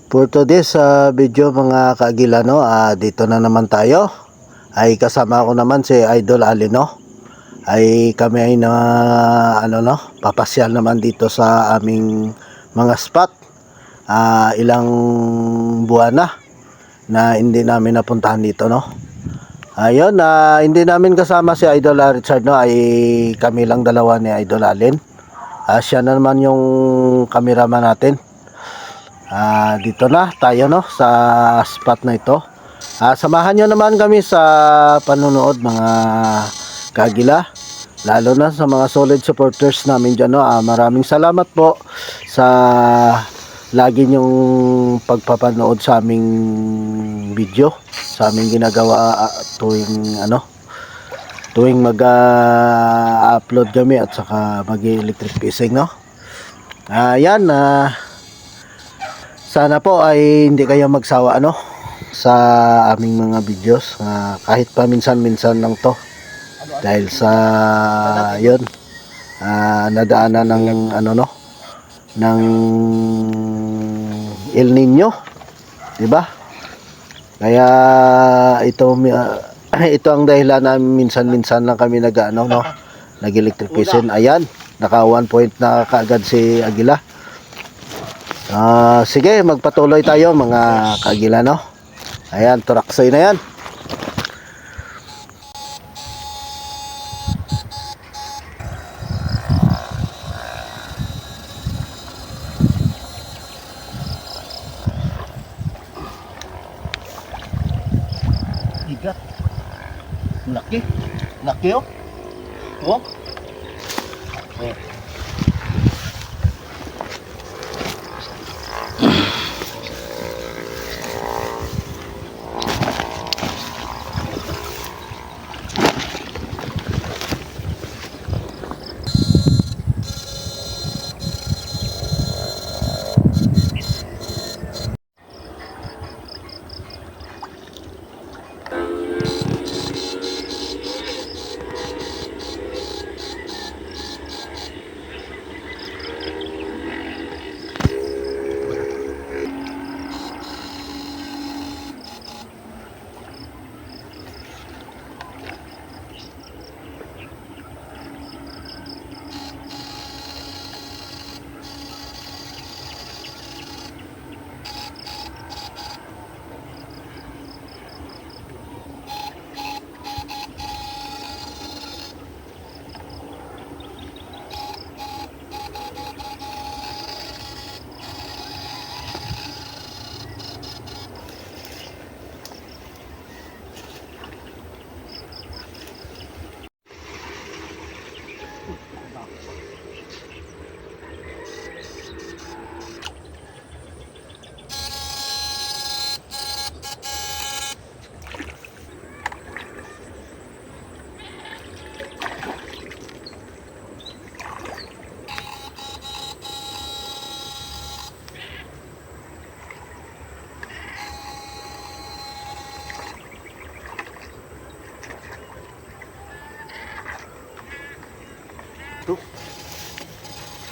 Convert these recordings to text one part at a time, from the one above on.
For today's video mga kaagilano, dito na naman tayo. Ay kasama ko naman si Idol Alino. Ay kami ay papasyal naman dito sa aming mga spot. Ilang buwan na hindi namin napuntahan dito, no. Ayun, hindi namin kasama si Idol Richard, no. Ay kami lang dalawa ni Idol Alin. Siya na naman yung cameraman natin. Dito na tayo, no, sa spot na ito. Samahan nyo naman kami sa panonood mga kagila, lalo na sa mga solid supporters namin dyan, no. Maraming salamat po sa lagi nyong pagpapanood sa aming video, sa aming ginagawa tuwing mag-upload kami at saka mag-electric fishing, no. Yan, sana po ay hindi kayo magsawa sa aming mga videos, kahit pa minsan-minsan lang to, dahil sa yun, nadaanan ng ng El Nino, di ba? Kaya ito ang dahilan na minsan-minsan lang kami nag-electric fishing. Ayan, naka 1 point na kaagad si Agila. Sige, magpatuloy tayo mga kaagila, no. Ayan, turaksoy na yan. Igat. Laki. Laki, oh. Oh. Oh.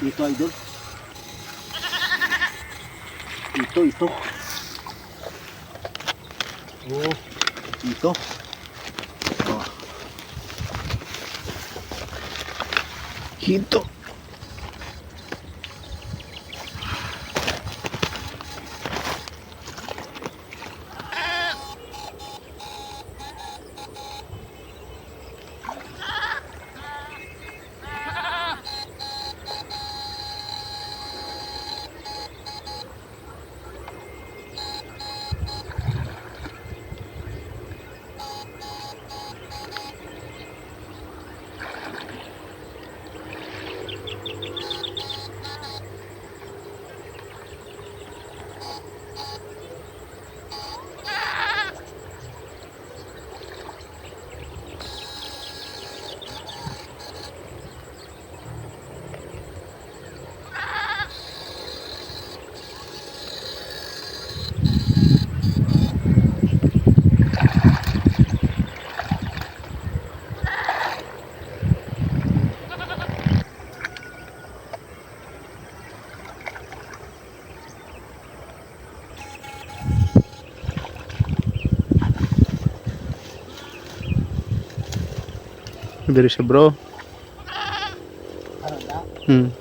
Ito, idol. Ito. Oh, ito. Oh. Ito. Diri siya bro. Hmm.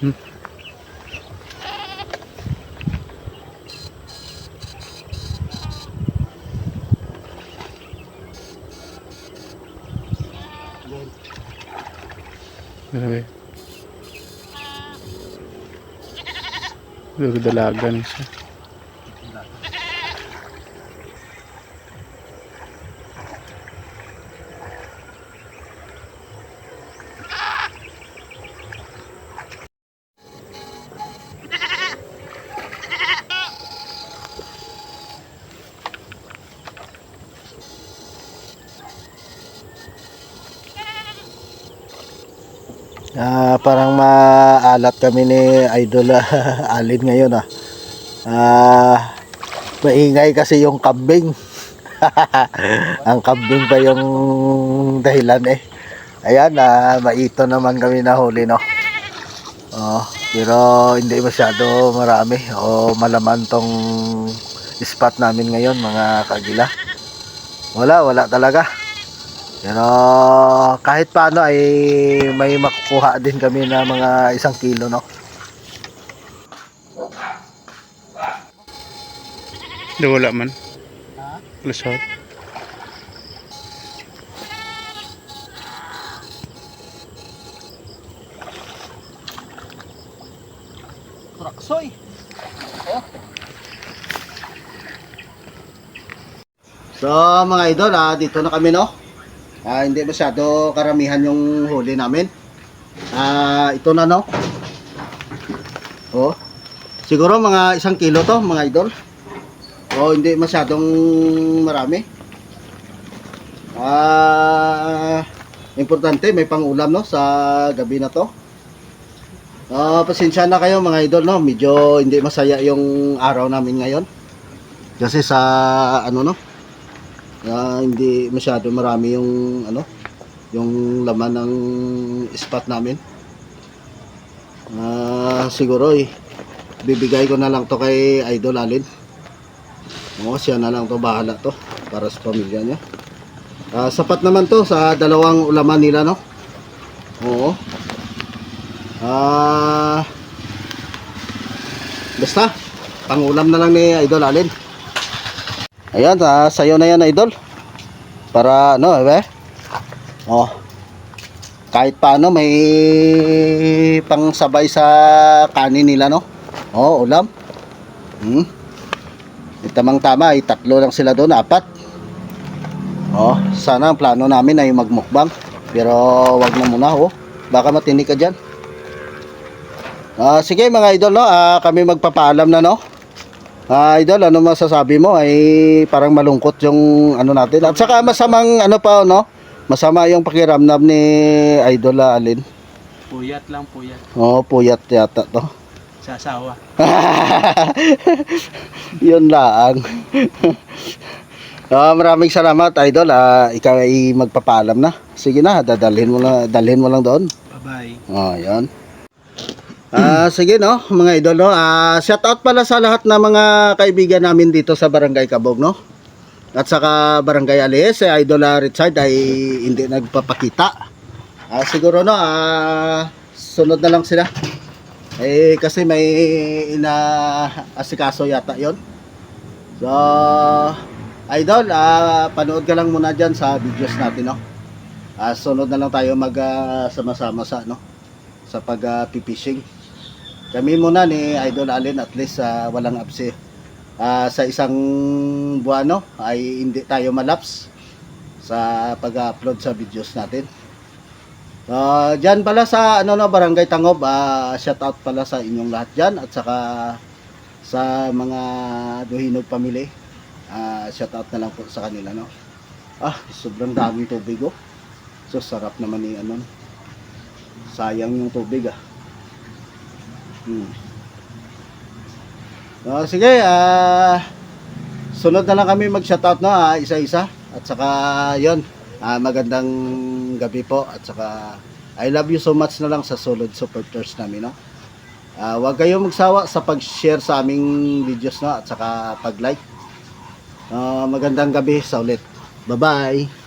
Hmm. Grabe. Grabe dalagan siya. Parang maalat kami ni Idol Alin ngayon maingay kasi yung kambing. Ang kambing pa yung dahilan eh. Ayan, maito naman kami nahuli, no. Pero hindi masyado marami o malaman tong spot namin ngayon, mga kagila. Wala talaga. Pero kahit paano ay may makukuha din kami na mga 1 kilo, no. Di wala man. Lusot. Traksoy. So mga idol, dito na kami, no. Hindi masyado karamihan yung huli namin. Ito na, no. Siguro mga 1 kilo to, mga idol. Hindi masyadong marami. Importante may pang-ulam, no, sa gabi na to. Pasensya na kayo mga idol, no. Medyo hindi masaya yung araw namin ngayon. Kasi sa ano, no, hindi masyado marami yung ano, yung laman ng spot namin. Siguro bibigay ko na lang to kay Idol Alin. Siya na lang to, bahala to para sa pamilya niya. Sapat naman to sa dalawang ulaman nila, no. Basta pangulam na lang ni Idol Alin. Ayan, sayo na yan, Idol. Para ano, kahit paano may pangsabay sa kanin nila, no. Ulam. Tamang tama ay 3 lang sila doon, 4. Sana ang plano namin ay magmukbang, pero wag na muna, baka matinig ka dyan. Sige mga idol, no, kami magpapaalam na, no. Idol, ano masasabi mo? Ay parang malungkot yung ano natin. At saka masamang ano pa, no? Masama yung pakiramdam ni Idol Alin. Puyat lang, puyat. Puyat yata to. Sa asawa. Yun lang. Maraming salamat, Idol. Ikaw ay magpapaalam na. Sige na, dalhin mo lang doon. Bye-bye. Yan. Sige, no, mga idol, no. Shout out pala sa lahat ng mga kaibigan namin dito sa Barangay Cabog, no. At saka Barangay Alies, Idol Richard ay hindi nagpapakita. Siguro, no, sunod na lang sila. Kasi may inaasikaso yata yon. So, Idol, panood ka lang muna dyan sa videos natin, no. Sunod na lang tayo sama-sama sa, no, sa pag-fishing. Kami muna ni Idol Alin, at least walang abse. Sa isang buwan, no, ay hindi tayo malaps sa pag-upload sa videos natin. Diyan pala sa ano, no, Barangay Tangob, shout out pala sa inyong lahat diyan, at saka sa mga Duhinog family. Shout out na lang po sa kanila, no. Sobrang daming tubig, so sarap naman ni ano, sayang yung tubig. Sige, sunod na lang kami mag-shoutout, no, isa-isa. At saka yon, magandang gabi po. At saka I love you so much na lang sa solid supporters namin, no. Huwag kayong magsawa sa pag-share sa aming videos, no, at saka pag-like. Magandang gabi sa ulit. Bye-bye.